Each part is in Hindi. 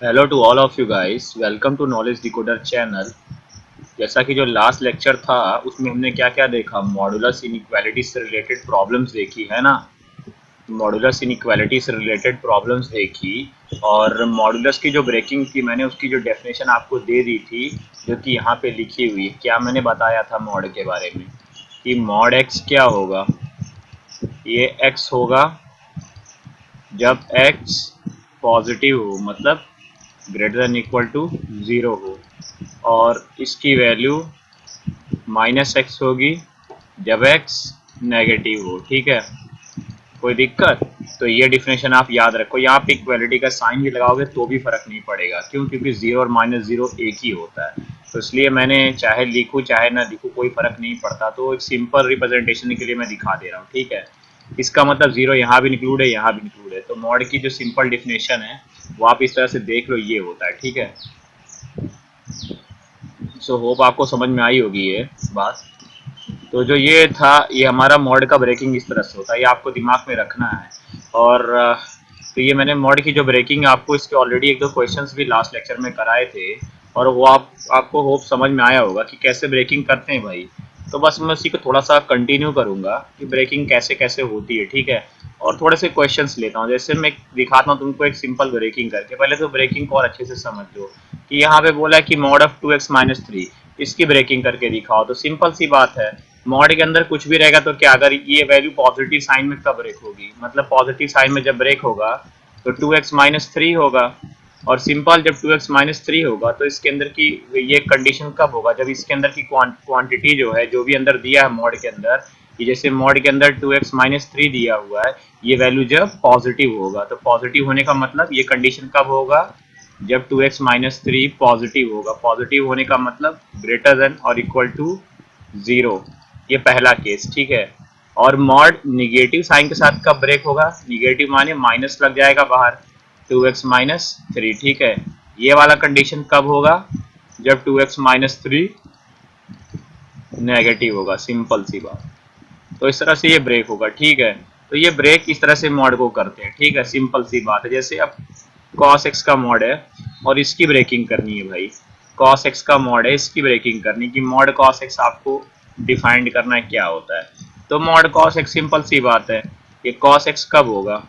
Hello to all of you guys, welcome to knowledge decoder channel. जैसा कि जो लास्ट लेक्चर था उसमें हमने क्या क्या देखा, मॉडुलस इनइक्वालिटी से रिलेटेड प्रॉब्लम्स देखी है ना। मॉडुलस इनइक्वालिटी से रिलेटेड प्रॉब्लम्स देखी और मॉडुलस की जो ब्रेकिंग थी मैंने उसकी जो डेफिनेशन आपको दे दी थी, जो कि यहाँ पे लिखी हुई है। क्या मैंने बताया था मॉड के बारे में कि मॉड एक्स क्या होगा, ये एक्स होगा जब एक्स पॉजिटिव हो, मतलब ग्रेटर देन इक्वल टू 0 हो, और इसकी वैल्यू माइनस एक्स होगी जब एक्स नेगेटिव हो। ठीक है, कोई दिक्कत? तो ये डिफिनेशन आप याद रखो। यहाँ पे इक्वालिटी का साइन भी लगाओगे तो भी फर्क नहीं पड़ेगा, क्यों? क्योंकि जीरो और माइनस जीरो एक ही होता है। तो इसलिए मैंने चाहे लिखूँ चाहे ना लिखूँ कोई फर्क नहीं पड़ता, तो एक सिंपल रिप्रेजेंटेशन के लिए मैं दिखा दे रहा हूँ। ठीक है, इसका मतलब जीरो यहाँ भी इंक्लूड है, यहाँ भी इंक्लूड है। तो मॉड की जो सिंपल डिफिनेशन है वो आप इस तरह से देख लो, ये होता है। ठीक है, सो होप आपको समझ में आई होगी ये बात। तो जो ये था, ये हमारा मॉड का ब्रेकिंग इस तरह से होता है, ये आपको दिमाग में रखना है। और तो ये मैंने मॉड की जो ब्रेकिंग, आपको इसके ऑलरेडी एक दो क्वेश्चंस भी लास्ट लेक्चर में कराए थे, और वो आपको होप समझ में आया होगा कि कैसे ब्रेकिंग करते हैं भाई। तो बस मैं उसी को थोड़ा सा कंटिन्यू करूंगा कि ब्रेकिंग कैसे कैसे होती है। ठीक है, और थोड़े से क्वेश्चंस लेता हूँ। जैसे मैं दिखाता हूँ तुमको एक सिंपल ब्रेकिंग करके। पहले तो ब्रेकिंग को और अच्छे से समझ लो कि यहाँ पे बोला है कि मॉड ऑफ 2x-3, इसकी ब्रेकिंग करके दिखाओ। तो सिंपल सी बात है, मॉड के अंदर कुछ भी रहेगा तो क्या, अगर ये वैल्यू पॉजिटिव साइन में कब ब्रेक होगी, मतलब पॉजिटिव साइन में जब ब्रेक होगा तो 2x-3 होगा। और सिंपल, जब 2x-3 होगा तो इसके अंदर की ये कंडीशन कब होगा, जब इसके अंदर की क्वांटिटी जो है, जो भी अंदर दिया है मॉड के अंदर, ये जैसे मॉड के अंदर 2x-3 दिया हुआ है, ये वैल्यू जब पॉजिटिव होगा। तो पॉजिटिव होने का मतलब ये कंडीशन कब होगा, जब 2x-3 पॉजिटिव होगा। पॉजिटिव होने का मतलब ग्रेटर देन और इक्वल टू 0, ये पहला केस। ठीक है, और मॉड निगेटिव साइन के साथ कब ब्रेक होगा, निगेटिव माने माइनस लग जाएगा बाहर, 2x-3। ठीक है, ये वाला कंडीशन कब होगा, जब 2x-3 नेगेटिव होगा। सिंपल सी बात। तो इस तरह से ये ब्रेक होगा। ठीक है, तो ये ब्रेक इस तरह से मॉड को करते हैं। ठीक है, सिंपल सी बात है। जैसे अब cos x का मॉड है और इसकी ब्रेकिंग करनी है भाई, cos x का मॉड है, इसकी ब्रेकिंग करनी कि मॉड cos x आपको डिफाइंड करना है क्या होता है। तो मॉड cos x, सिंपल सी बात है, ये cos x कब होगा,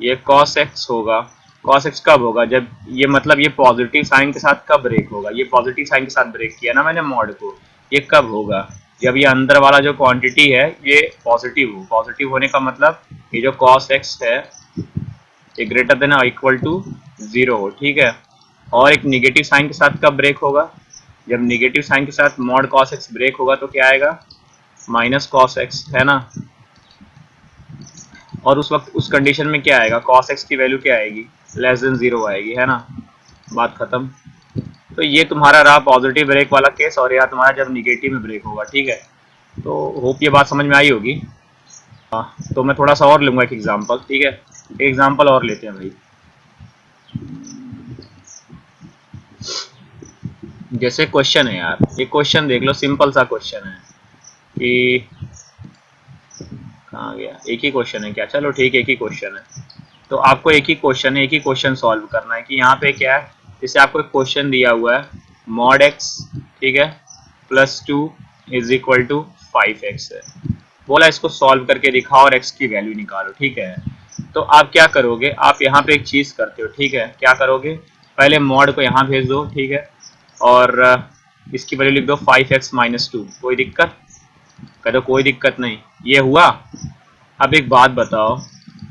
ये cos x होगा। cos x कब होगा, जब ये, मतलब ये पॉजिटिव साइन के साथ कब ब्रेक होगा, ये पॉजिटिव साइन के साथ ब्रेक किया ना मैंने मॉड को, ये कब होगा, जब ये अंदर वाला जो क्वांटिटी है ये पॉजिटिव हो। पॉजिटिव होने का मतलब ये जो cos x है ये ग्रेटर देन और इक्वल टू 0 हो। ठीक है, और एक निगेटिव साइन के साथ कब ब्रेक होगा, जब निगेटिव साइन के साथ मॉड cos x ब्रेक होगा तो क्या आएगा, माइनस cos x, है ना। और उस वक्त उस कंडीशन में क्या आएगा, cos x की वैल्यू क्या आएगी, लेस देन 0 आएगी, है ना। बात खत्म। तो ये तुम्हारा रहा पॉजिटिव ब्रेक वाला केस, और यह तुम्हारा जब निगेटिव में ब्रेक होगा। ठीक है, तो होप ये बात समझ में आई होगी। तो मैं थोड़ा सा और लूंगा एक एग्जांपल। ठीक है, एक एग्जांपल और लेते हैं भाई। जैसे क्वेश्चन है यार, ये क्वेश्चन देख लो, सिंपल सा क्वेश्चन है कि कहाँ गया, एक ही क्वेश्चन है क्या, चलो ठीक है, एक ही क्वेश्चन है। तो आपको एक ही क्वेश्चन है, एक ही क्वेश्चन सॉल्व करना है कि यहाँ पे क्या है। जैसे आपको एक क्वेश्चन दिया हुआ है, मॉड एक्स, ठीक है, +2 इज इक्वल टू 5x है, बोला इसको सॉल्व करके दिखाओ और x की वैल्यू निकालो। ठीक है, तो आप क्या करोगे, आप यहाँ पे एक चीज करते हो। ठीक है, क्या करोगे, पहले मॉड को यहाँ भेज दो। ठीक है, और इसकी वैल्यू लिख दो 5x-2। कोई दिक्कत, कह दो कोई दिक्कत नहीं, ये हुआ। अब एक बात बताओ,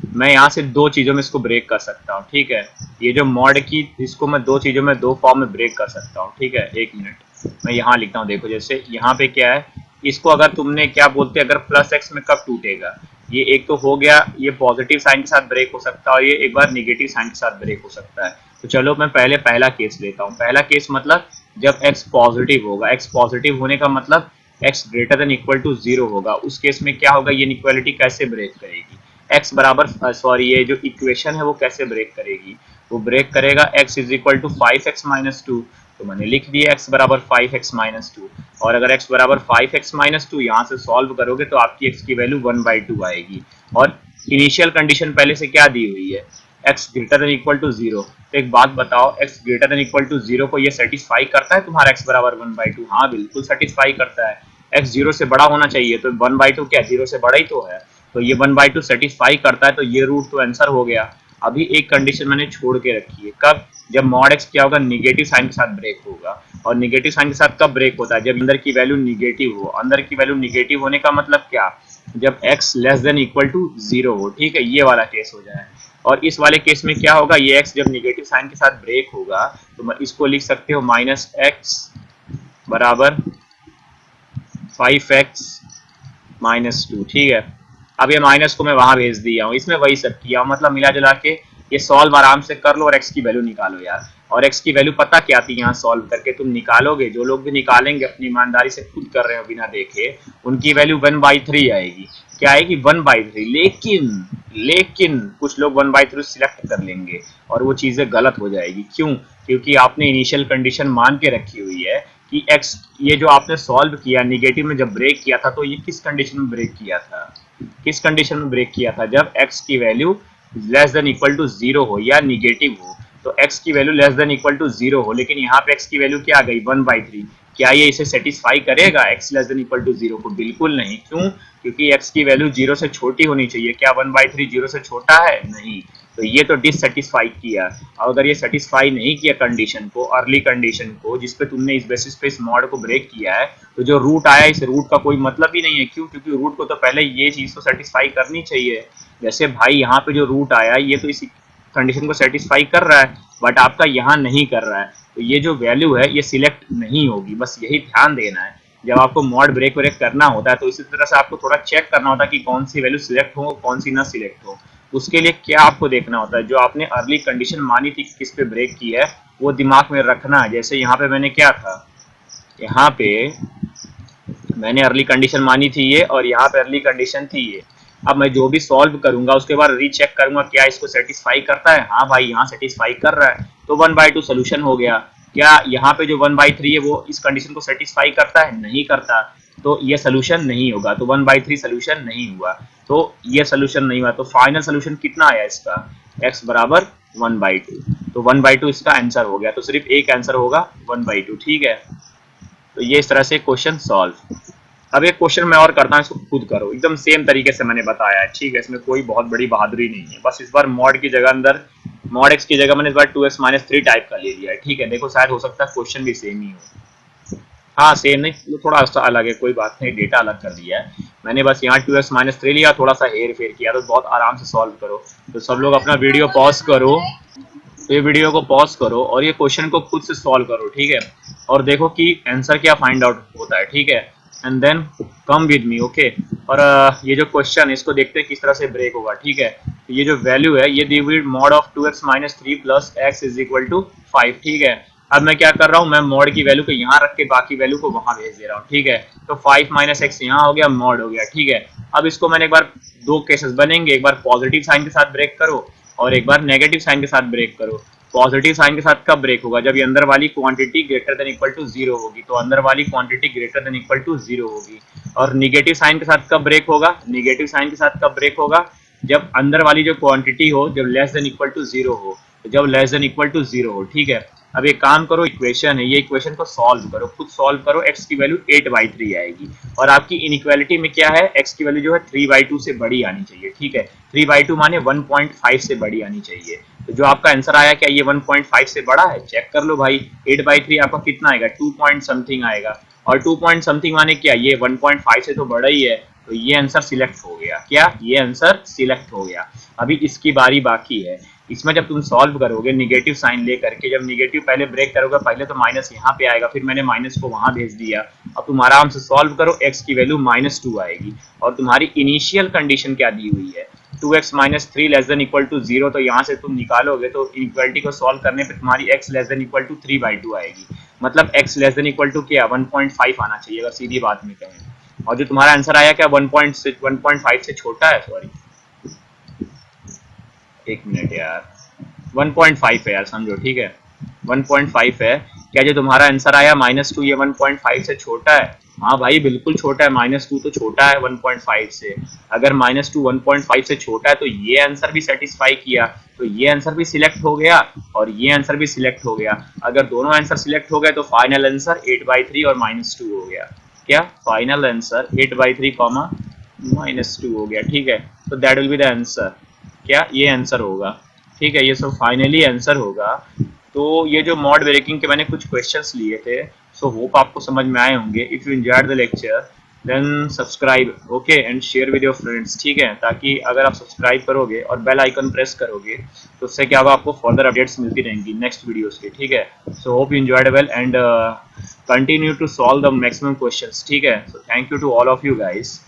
मैं यहाँ से दो चीज़ों में इसको ब्रेक कर सकता हूँ। ठीक है, ये जो मॉड की, इसको मैं दो चीज़ों में, दो फॉर्म में ब्रेक कर सकता हूँ। ठीक है, एक मिनट मैं यहाँ लिखता हूँ। देखो जैसे यहाँ पे क्या है, इसको अगर तुमने क्या बोलते हैं, अगर +x में कब टूटेगा, ये एक तो हो गया, ये पॉजिटिव साइन के साथ ब्रेक हो सकता है और ये एक बार निगेटिव साइन के साथ ब्रेक हो सकता है। तो चलो मैं पहले पहला केस लेता हूँ। पहला केस मतलब जब x पॉजिटिव होगा, x पॉजिटिव होने का मतलब x greater than equal to 0 होगा। उस केस में क्या होगा, ये इनइक्वालिटी कैसे ब्रेक करेगी, x बराबर, सॉरी, ये जो इक्वेशन है वो कैसे ब्रेक करेगी, वो ब्रेक करेगा x is equal to 5x-2। तो मैंने लिख दिया x बराबर 5x-2, और अगर x बराबर 5x-2 यहाँ से सॉल्व करोगे तो आपकी x की वैल्यू 1/2 आएगी। और इनिशियल कंडीशन पहले से क्या दी हुई है, x greater than equal to 0। तो एक बात बताओ, x greater than equal to 0 को ये सेटिस्फाई करता है तुम्हारा x बराबर 1/2? हाँ बिल्कुल सेटिस्फाई करता है। x 0 से बड़ा होना चाहिए, तो 1/2 क्या 0 से बड़ा ही तो है, तो ये 1/2 सेटिस्फाई करता है, तो ये रूट तो आंसर हो गया। अभी एक कंडीशन मैंने छोड़ के रखी है, कब? जब मॉड x क्या होगा, निगेटिव साइन के साथ ब्रेक होगा। और निगेटिव साइन के साथ कब ब्रेक होता है? जब अंदर की वैल्यू निगेटिव हो। अंदर की वैल्यू निगेटिव होने का मतलब क्या? जब x less than equal to 0 हो, ठीक है, ये वाला केस हो जाए। और इस वाले केस में क्या होगा, ये x जब निगेटिव साइन के साथ ब्रेक होगा तो इसको लिख सकते हो -x बराबर 5x -2, ठीक है। अब ये माइनस को मैं वहां भेज दिया हूँ, इसमें वही सब किया, मतलब मिला जुला के ये सॉल्व आराम से कर लो और x की वैल्यू निकालो यार। और x की वैल्यू पता क्या आती है, यहाँ सॉल्व करके तुम निकालोगे, जो लोग भी निकालेंगे अपनी ईमानदारी से खुद कर रहे हो बिना देखे, उनकी वैल्यू 1/3 आएगी। क्या आएगी? 1/3। लेकिन कुछ लोग 1/3 सिलेक्ट कर लेंगे और वो चीजें गलत हो जाएगी। क्यों? क्योंकि आपने इनिशियल कंडीशन मान के रखी हुई है कि x, ये जो आपने सॉल्व किया निगेटिव में जब ब्रेक किया था, तो ये किस कंडीशन में ब्रेक किया था? किस कंडीशन में ब्रेक किया था? जब x की value less than equal to 0 हो या निगेटिव हो। तो x की value less than equal to 0 हो, लेकिन यहाँ पे x की वैल्यू क्या आ गई? 1/3। क्या ये इसे सेटिस्फाई करेगा x less than equal to 0 को? बिल्कुल नहीं। क्यों? क्योंकि x की वैल्यू 0 से छोटी होनी चाहिए। क्या 1/3 0 से छोटा है? नहीं। तो ये तो डिससेटिस्फाई किया। और अगर ये सेटिस्फाई नहीं किया कंडीशन को, अर्ली कंडीशन को, जिस पे तुमने इस बेसिस पे इस मॉड को ब्रेक किया है, तो जो रूट आया इस रूट का कोई मतलब ही नहीं है। क्यों? क्योंकि रूट को तो पहले ये चीज तो सेटिस्फाई करनी चाहिए। जैसे भाई यहाँ पे जो रूट आया ये तो इस कंडीशन को सेटिस्फाई कर रहा है, बट आपका यहाँ नहीं कर रहा है, तो ये जो वैल्यू है ये सिलेक्ट नहीं होगी। बस यही ध्यान देना है जब आपको मॉड ब्रेक करना होता है। तो इसी तरह से आपको थोड़ा चेक करना होता है कि कौन सी वैल्यू सिलेक्ट हो, कौन सी ना सिलेक्ट हो। उसके लिए क्या आपको देखना होता है, जो आपने अर्ली कंडीशन मानी थी किस पे ब्रेक की है, वो दिमाग में रखना है। जैसे यहाँ पे मैंने क्या था, यहाँ पे मैंने अर्ली कंडीशन मानी थी ये, और यहाँ पे अर्ली कंडीशन थी ये। अब मैं जो भी सॉल्व करूंगा उसके बाद रीचेक करूंगा क्या इसको सेटिस्फाई करता है। हाँ भाई यहाँ सेटिस्फाई कर रहा है, तो 1/2 सोल्यूशन हो गया। क्या यहाँ पे जो 1/3 है वो इस कंडीशन को सेटिस्फाई करता है? नहीं करता, तो ये सोल्यूशन नहीं होगा। तो 1/3 सोल्यूशन नहीं हुआ, तो ये सोल्यूशन नहीं हुआ। तो फाइनल सोल्यूशन कितना आया इसका? x बराबर 1/2। तो 1/2 इसका आंसर हो गया। तो सिर्फ एक आंसर होगा 1/2, ठीक है। तो ये इस तरह से क्वेश्चन सॉल्व। अब एक क्वेश्चन मैं और करता हूँ, इसको खुद करो, एकदम सेम तरीके से मैंने बताया है, ठीक है। इसमें कोई बहुत बड़ी बहादुरी नहीं है। बस इस बार मॉड की जगह अंदर मॉड x की जगह मैंने इस बार 2x-3 टाइप का ले लिया है, ठीक है। देखो शायद हो सकता है क्वेश्चन भी सेम ही हो। हाँ सेम नहीं, थोड़ा सा अलग है, कोई बात नहीं, डेटा अलग कर दिया है मैंने। बस यहाँ 2x-3 लिया, थोड़ा सा हेर फेर किया, तो बहुत आराम से सॉल्व करो। तो सब लोग अपना वीडियो पॉज करो, तो ये वीडियो को पॉज करो और ये क्वेश्चन को खुद से सॉल्व करो, ठीक है। और देखो कि आंसर क्या फाइंड आउट होता है, ठीक है। And then come with me, okay. और ये जो क्वेश्चन है इसको देखते हैं किस तरह से ब्रेक होगा, ठीक है। तो ये जो वैल्यू है ये दी हुई mod of 2x-3 plus x is equal to 5, ठीक है। अब मैं क्या कर रहा हूँ, मैं मॉड की वैल्यू को यहाँ रख के बाकी वैल्यू को वहां भेज दे रहा हूँ, ठीक है। तो 5 - x यहाँ हो गया, मॉड हो गया, ठीक है। अब इसको मैंने एक बार, दो केसेस बनेंगे, एक बार पॉजिटिव साइन के साथ ब्रेक करो और एक बार नेगेटिव साइन के साथ ब्रेक करो। पॉजिटिव साइन के साथ कब ब्रेक होगा? जब ये अंदर वाली quantity greater than equal to 0 होगी, तो अंदर वाली quantity greater than equal to 0 होगी। और निगेटिव साइन के साथ कब ब्रेक होगा? निगेटिव साइन के साथ कब ब्रेक होगा? जब अंदर वाली जो क्वांटिटी हो जब लेस देन इक्वल टू 0 हो, तो जब लेस देन इक्वल टू 0 हो, ठीक है। अब एक काम करो, इक्वेशन है ये, इक्वेशन को सॉल्व करो, खुद सॉल्व करो। x की वैल्यू 8/3 आएगी और आपकी इनइक्वालिटी में क्या है, x की वैल्यू जो है 3/2 से बड़ी आनी चाहिए, ठीक है। 3/2 माने 1.5 से बड़ी आनी चाहिए। तो जो आपका आंसर आया क्या ये 1.5 से बड़ा है? चेक कर लो भाई। 8/3 आपका कितना आएगा? 2 पॉइंट समथिंग आएगा। और 2 पॉइंट समथिंग माने क्या, ये 1.5 से तो बड़ा ही है। तो ये आंसर सिलेक्ट हो गया। क्या? ये आंसर सिलेक्ट हो गया। अभी इसकी बारी बाकी है। इसमें जब तुम सॉल्व करोगे निगेटिव साइन ले करके, जब निगेटिव पहले ब्रेक करोगे, पहले तो माइनस यहाँ पे आएगा, फिर मैंने माइनस को वहां भेज दिया। अब तुम आराम से सॉल्व करो, x की वैल्यू -2 आएगी और तुम्हारी इनिशियल कंडीशन क्या दी हुई है, 2x-3 less than equal to 0। तो यहाँ से तुम निकालोगे तो इनइक्वालिटी को सॉल्व करने पे तुम्हारी x less than equal to 3/2 आएगी। मतलब x less than equal to क्या, 1.5 आना चाहिए अगर सीधी बात में कहें। और जो तुम्हारा आंसर आया क्या, 1.5 से छोटा है, सॉरी एक मिनट यार, 1.5 है यार, समझो, ठीक है 1.5 है। क्या जो तुम्हारा आंसर आया -2 ये 1.5 से छोटा है? हाँ भाई बिल्कुल छोटा है, -2 तो छोटा है 1.5 से। अगर -2 1.5 से छोटा है तो ये आंसर भी सेटिस्फाई किया, तो ये आंसर भी सिलेक्ट हो गया और ये आंसर भी सिलेक्ट हो गया। अगर दोनों आंसर सिलेक्ट हो गए तो फाइनल आंसर 8/3 और -2 हो गया। क्या फाइनल आंसर 8/3 कॉमा -2 हो गया, ठीक है। तो that will be the answer, क्या ये आंसर होगा, ठीक है। ये सब फाइनली आंसर होगा। तो ये जो मॉड ब्रेकिंग के मैंने कुछ क्वेश्चंस लिए थे, सो होप आपको समझ में आए होंगे। If you enjoyed the lecture then subscribe, okay, and share with your friends, ठीक है। ताकि अगर आप सब्सक्राइब करोगे और बेल आइकन प्रेस करोगे तो उससे क्या होगा, आपको फर्दर अपडेट्स मिलती रहेंगी नेक्स्ट वीडियोस की, ठीक है। So hope you enjoyed well and continue to solve the maximum questions, ठीक है। So thank you to all of you guys.